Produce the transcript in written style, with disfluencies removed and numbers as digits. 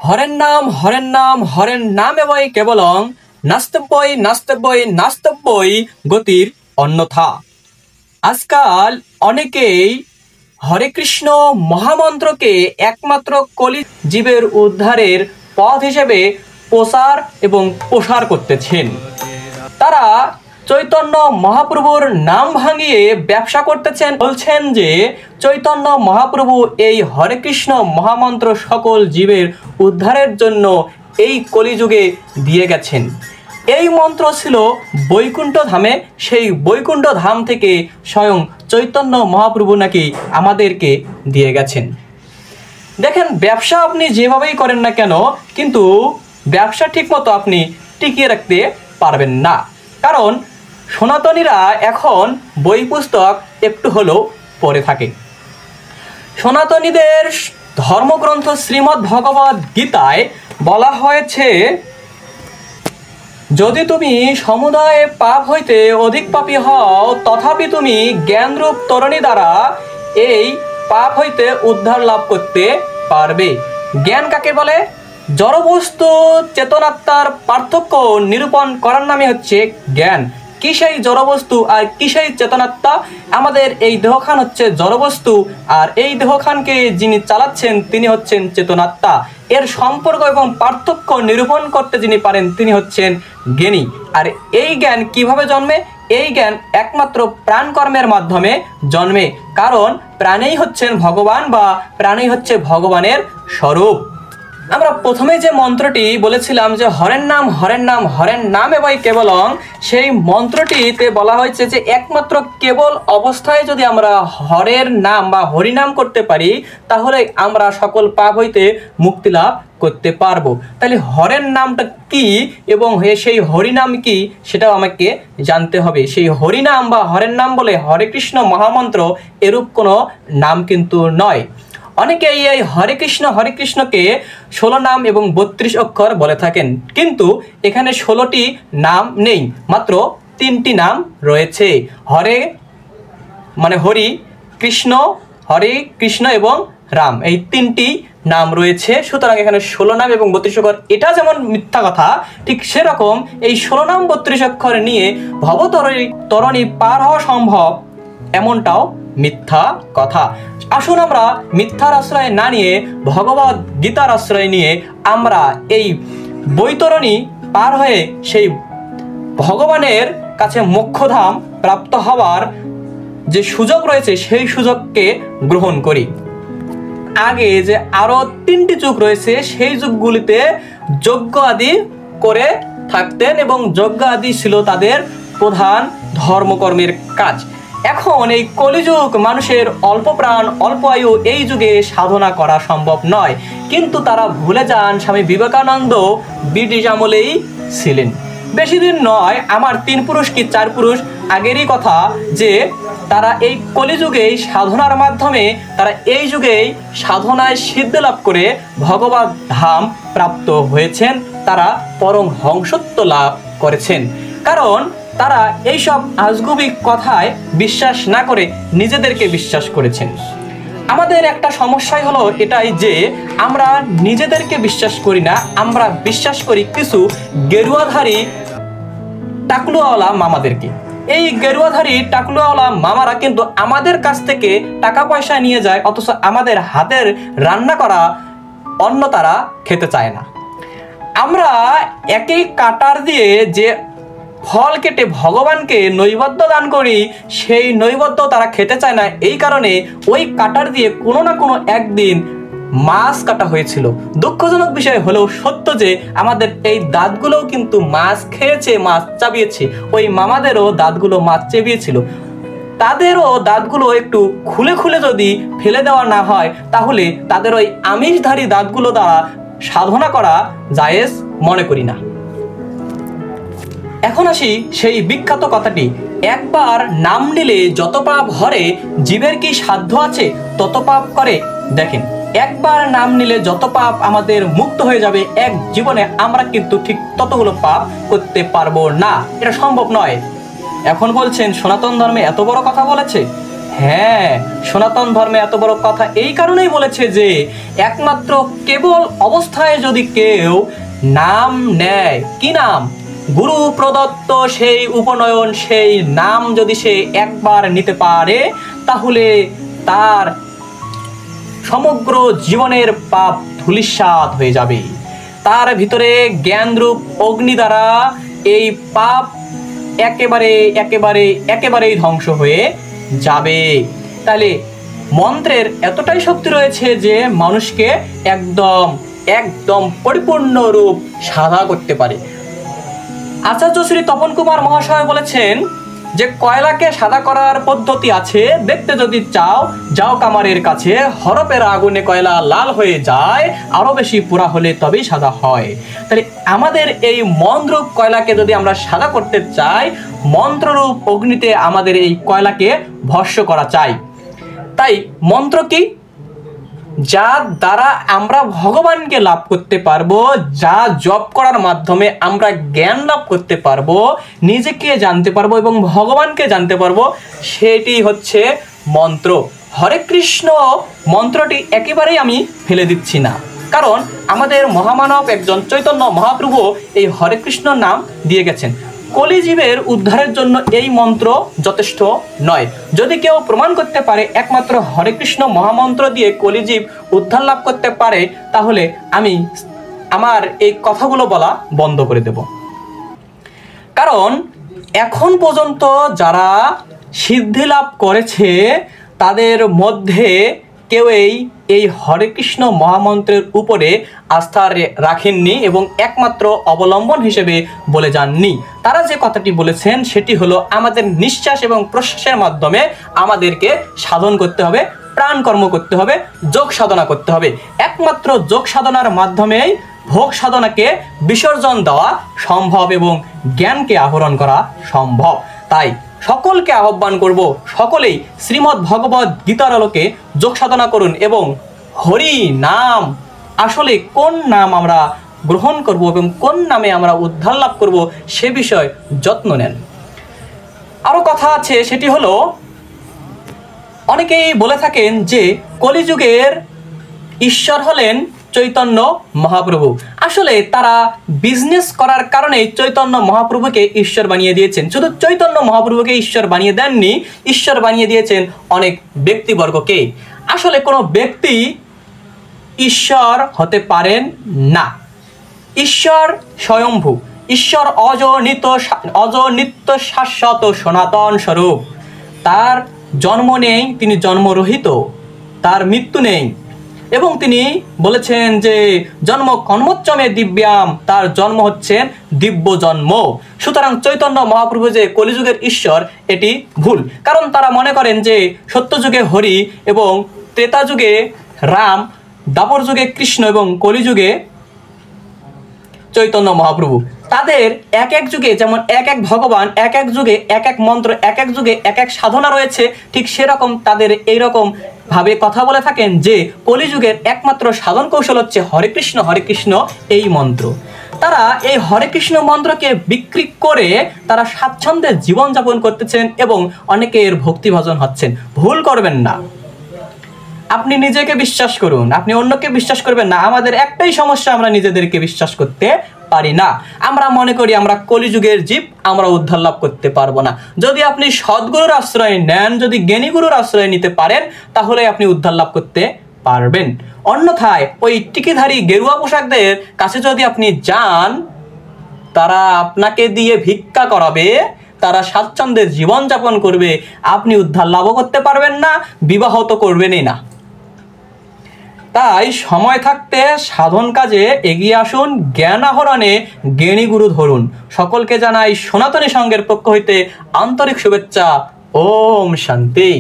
হরের নাম এবই কেবলং নাস্তব্যই গতির অন্যথা। আজকাল অনেকেই হরে কৃষ্ণ মহামন্ত্রকে একমাত্র কলি জীবের উদ্ধারের পথ হিসেবে প্রসার করতেছেন। তারা চৈতন্য মহাপ্রভুর নাম ভাঙিয়ে ব্যবসা করতেছেন, বলছেন যে চৈতন্য মহাপ্রভু এই হরে কৃষ্ণ মহামন্ত্র সকল জীবের উদ্ধারের জন্য এই কলিযুগে দিয়ে গেছেন। এই মন্ত্র ছিল বৈকুণ্ঠ ধামে, সেই বৈকুণ্ঠ ধাম থেকে স্বয়ং চৈতন্য মহাপ্রভু নাকি আমাদেরকে দিয়ে গেছেন। দেখেন, ব্যবসা আপনি যেভাবেই করেন না কেন, কিন্তু ব্যবসা ঠিকমতো আপনি টিকিয়ে রাখতে পারবেন না। কারণ সনাতনীরা এখন বই পুস্তক একটু হলেও পড়ে থাকে। সনাতনীদের ধর্মগ্রন্থ শ্রীমদ্ ভগবদ গীতায় বলা হয়েছে, যদি তুমি সমুদায় পাপ হইতে অধিক পাপী হও, তথাপি তুমি জ্ঞানরূপ তরণী দ্বারা এই পাপ হইতে উদ্ধার লাভ করতে পারবে। জ্ঞান কাকে বলে? জড়বস্তু চেতনাত্মার পার্থক্য নিরূপণ করার নামে হচ্ছে জ্ঞান। কি সেই জড়বস্তু আর কি সেই চেতনাত্মা? আমাদের এই দেহখান হচ্ছে জড়বস্তু, আর এই দেহখানকে যিনি চালাচ্ছেন তিনি হচ্ছেন চেতনাত্মা। এর সম্পর্ক এবং পার্থক্য নিরূপণ করতে যিনি পারেন তিনি হচ্ছেন জ্ঞানী। আর এই জ্ঞান কিভাবে জন্মে? এই জ্ঞান একমাত্র প্রাণ কর্মের মাধ্যমে জন্মে, কারণ প্রাণেই হচ্ছেন ভগবান বা প্রাণেই হচ্ছে ভগবানের স্বরূপ। আমরা প্রথমে যে মন্ত্রটি বলেছিলাম যে হরের নাম এবই কেবলং, সেই মন্ত্রটিতে বলা হয়েছে যে একমাত্র কেবল অবস্থায় যদি আমরা হরের নাম বা হরিনাম করতে পারি, তাহলে আমরা সকল পাপ হইতে মুক্তি লাভ করতে পারবো। তাহলে হরের নামটা কি এবং সেই হরিনাম কি সেটাও আমাকে জানতে হবে। সেই হরিনাম বা হরের নাম বলে হরে কৃষ্ণ মহামন্ত্র এরূপ কোনো নাম কিন্তু নয়। অনেকে এই হরে কৃষ্ণকে 16 নাম এবং 32 অক্ষর বলে থাকেন, কিন্তু এখানে 16টি নাম নেই, মাত্র 3টি নাম রয়েছে। হরে মানে হরি কৃষ্ণ এবং রাম, এই 3টি নাম রয়েছে। সুতরাং এখানে 16 নাম এবং 32 অক্ষর, এটা যেমন মিথ্যা কথা, ঠিক সেরকম এই 16 নাম 32 অক্ষর নিয়ে ভবতরণী পার হওয়া সম্ভব, এমনটাও মিথ্যা কথা। আসুন আমরা মিথ্যার আশ্রয় না নিয়ে ভগবদ গীতার আশ্রয় নিয়ে আমরা এই বৈতরণী পার হয়ে সেই ভগবানের কাছে মোক্ষধাম প্রাপ্ত হওয়ার যে সুযোগ রয়েছে সেই সুযোগকে গ্রহণ করি। আগে যে আরো 3টি যুগ রয়েছে, সেই যুগগুলিতে যজ্ঞ আদি করে থাকতেন এবং যজ্ঞ আদি ছিল তাদের প্রধান ধর্মকর্মের কাজ। এখন এই কলিযুগ, মানুষের অল্প প্রাণ অল্প আয়ু, এই যুগে সাধনা করা সম্ভব নয়, কিন্তু তারা ভুলে যান স্বামী বিবেকানন্দ ব্রিটিশ আমলেই ছিলেন। বেশি দিন নয়, আমার 3 পুরুষ কি 4 পুরুষ আগেরই কথা, যে তারা এই কলিযুগেই সাধনার মাধ্যমে তারা এই যুগেই সাধনায় সিদ্ধি লাভ করে ভগবত ধাম প্রাপ্ত হয়েছেন, তারা পরম হংসত্ব লাভ করেছেন। কারণ তারা এইসব আজগুবি কথায় বিশ্বাস না করে নিজেদেরকে বিশ্বাস করেছেন। আমাদের একটা সমস্যাই হলো এটাই যে আমরা নিজেদেরকে বিশ্বাস করি না, আমরা বিশ্বাস করি কিছু গেরুয়াধারী টাকলুওয়ালা মামাদেরকে। এই গেরুয়াধারী টাকলুওয়ালা মামারা কিন্তু আমাদের কাছ থেকে টাকা পয়সা নিয়ে যায়, অথচ আমাদের হাতের রান্না করা অন্ন তারা খেতে চায় না। আমরা একই কাটার দিয়ে যে ফল কেটে ভগবানকে নৈবেদ্য দান করি, সেই নৈবেদ্য তারা খেতে চায় না। এই কারণে ওই কাটার দিয়ে কোনো না কোনো একদিন মাছ কাটা হয়েছিল। দুঃখজনক বিষয় হলেও সত্য যে আমাদের এই দাঁতগুলোও কিন্তু মাছ খেয়েছে, মাছ চাবিয়েছে। ওই মামাদেরও দাঁতগুলো মাছ চেবিয়েছিল। তাদেরও দাঁতগুলো একটু খুলে খুলে যদি ফেলে দেওয়া না হয়, তাহলে তাদের ওই আমিষধারী দাঁতগুলো দ্বারা সাধনা করা জায়েজ মনে করি না। এখন আসি সেই বিখ্যাত কথাটি, একবার নাম নিলে যত পাপ হরে, জীবের কি সাধ্য আছে তত পাপ করে। দেখেন, একবার নাম নিলে যত পাপ আমাদের মুক্ত হয়ে যাবে, এক জীবনে আমরা কিন্তু ঠিক ততগুলো পাপ করতে পারবো না, এটা সম্ভব নয়। এখন বলছেন সনাতন ধর্মে এত বড় কথা বলেছে। হ্যাঁ, সনাতন ধর্মে এত বড় কথা এই কারণেই বলেছে যে একমাত্র কেবল অবস্থায় যদি কেউ নাম নেয়, কি নাম? গুরু প্রদত্ত সেই উপনয়ন, সেই নাম যদি সে একবার নিতে পারে তাহলে তার সমগ্র জীবনের পাপ ধূলিসাৎ হয়ে যাবে। তার ভিতরে জ্ঞানরূপ অগ্নি দ্বারা এই পাপ একেবারেই ধ্বংস হয়ে যাবে। তাহলে মন্ত্রের এতটাই শক্তি রয়েছে যে মানুষকে একদম পরিপূর্ণ রূপ সাধা করতে পারে। আচার্য শ্রী তপন কুমার মহাশয় বলেছেন যে কয়লাকে সাদা করার পদ্ধতি আছে, দেখতে যদি চাও যাও কামারের কাছে, হরপের আগুনে কয়লা লাল হয়ে যায়, আরো বেশি পুরা হলে তবেই সাদা হয়। তাহলে আমাদের এই মন্ত্ররূপ কয়লাকে যদি আমরা সাদা করতে চাই, মন্ত্ররূপ অগ্নিতে আমাদের এই কয়লাকে ভস্ম করা চাই। তাই মন্ত্র কি? যার দ্বারা আমরা ভগবানকে লাভ করতে পারবো, যা জপ করার মাধ্যমে আমরা জ্ঞান লাভ করতে পারবো, নিজেকে জানতে পারবো এবং ভগবানকে জানতে পারবো, সেটি হচ্ছে মন্ত্র। হরে কৃষ্ণ মন্ত্রটি একেবারেই আমি ফেলে দিচ্ছি না, কারণ আমাদের মহামানব একজন চৈতন্য মহাপ্রভু এই হরে কৃষ্ণ নাম দিয়ে গেছেন। কলিজীবের উদ্ধারের জন্য এই মন্ত্র যথেষ্ট নয়। যদি কেউ প্রমাণ করতে পারে একমাত্র হরে কৃষ্ণ মহামন্ত্র দিয়ে কলিজীব উদ্ধার লাভ করতে পারে, তাহলে আমি আমার এই কথাগুলো বলা বন্ধ করে দেব। কারণ এখন পর্যন্ত যারা সিদ্ধি লাভ করেছে তাদের মধ্যে কেউই এই হরে কৃষ্ণ মহামন্ত্রের উপরে আস্থা রাখেননি এবং একমাত্র অবলম্বন হিসেবে বলে যাননি। তারা যে কথাটি বলেছেন সেটি হলো আমাদের নিঃশ্বাস এবং প্রশ্বাসের মাধ্যমে আমাদেরকে সাধন করতে হবে, প্রাণ কর্ম করতে হবে, যোগ সাধনা করতে হবে। একমাত্র যোগ সাধনার মাধ্যমেই ভোগ সাধনাকে বিসর্জন দেওয়া সম্ভব এবং জ্ঞানকে আহরণ করা সম্ভব। তাই সকলকে আহ্বান করব, সকলেই শ্রীমদ্ ভগবদ গীতার আলোকে যোগ সাধনা করুন এবং হরি নাম আসলে কোন নাম আমরা গ্রহণ করব এবং কোন নামে আমরা উদ্ধার লাভ করব সে বিষয়ে যত্ন নেন। আরো কথা আছে, সেটি হলো অনেকেই বলে থাকেন যে কলিযুগের ঈশ্বর হলেন চৈতন্য মহাপ্রভু। আসলে তারা বিজনেস করার কারণে চৈতন্য মহাপ্রভুকে ঈশ্বর বানিয়ে দিয়েছেন। শুধু চৈতন্য মহাপ্রভুকে ঈশ্বর বানিয়ে দেননি, ঈশ্বর বানিয়ে দিয়েছেন অনেক ব্যক্তিবর্গকে। আসলে কোনো ব্যক্তি ঈশ্বর হতে পারেন না। ঈশ্বর স্বয়ম্ভু, ঈশ্বর অজনিত্য শাশ্বত সনাতন স্বরূপ। তার জন্ম নেই, তিনি জন্মরহিত, তার মৃত্যু নেই এবং তিনি বলেছেন যে জন্ম কর্মোচ্চমে দিব্যাম, তার জন্ম হচ্ছেন দিব্য জন্ম। সুতরাং চৈতন্য মহাপ্রভু যে কলিযুগের ঈশ্বর এটি ভুল, কারণ তারা মনে করেন যে সত্যযুগে হরি এবং ত্রেতা যুগে রাম, দ্বাপর যুগে কৃষ্ণ এবং কলিযুগে চৈতন্য মহাপ্রভু। তাদের এক এক যুগে যেমন এক এক ভগবান, এক এক যুগে এক এক মন্ত্র, এক এক যুগে এক এক সাধনা রয়েছে, ঠিক সেরকম তাদের এইরকম ভাবে কথা বলে থাকেন যে কলিযুগের একমাত্র সাধন কৌশল হচ্ছে হরে কৃষ্ণ এই মন্ত্র। তারা এই হরে কৃষ্ণ মন্ত্রকে বিক্রি করে তারা স্বাচ্ছন্দ্যে জীবনযাপন করতেছেন এবং অনেকের ভক্তি ভজন হচ্ছেন। ভুল করবেন না, আপনি নিজেকে বিশ্বাস করুন, আপনি অন্যকে বিশ্বাস করবেন না। আমাদের একটাই সমস্যা, আমরা নিজেদেরকে বিশ্বাস করতে পারি না। আমরা মনে করি আমরা কলিযুগের জীব, আমরা উদ্ধার লাভ করতে পারবো না। যদি আপনি সদ্গুরুর আশ্রয় নেন, যদি জ্ঞানীগুরুর আশ্রয় নিতে পারেন, তাহলে আপনি উদ্ধার লাভ করতে পারবেন। অন্যথায় ওই টিকিধারী গেরুয়া পোশাকদের কাছে যদি আপনি যান, তারা আপনাকে দিয়ে ভিক্ষা করাবে, তারা স্বাচ্ছন্দ্যে জীবনযাপন করবে, আপনি উদ্ধার লাভও করতে পারবেন না, বিবাহ তো করবেনই না। তাই সময় থাকতে সাধন কাজে এগিয়ে আসুন, জ্ঞান আহরণে জ্ঞানী গুরু ধরুন। সকলকে জানাই সনাতনী সংঘের পক্ষ হইতে আন্তরিক শুভেচ্ছা। ওম শান্তি।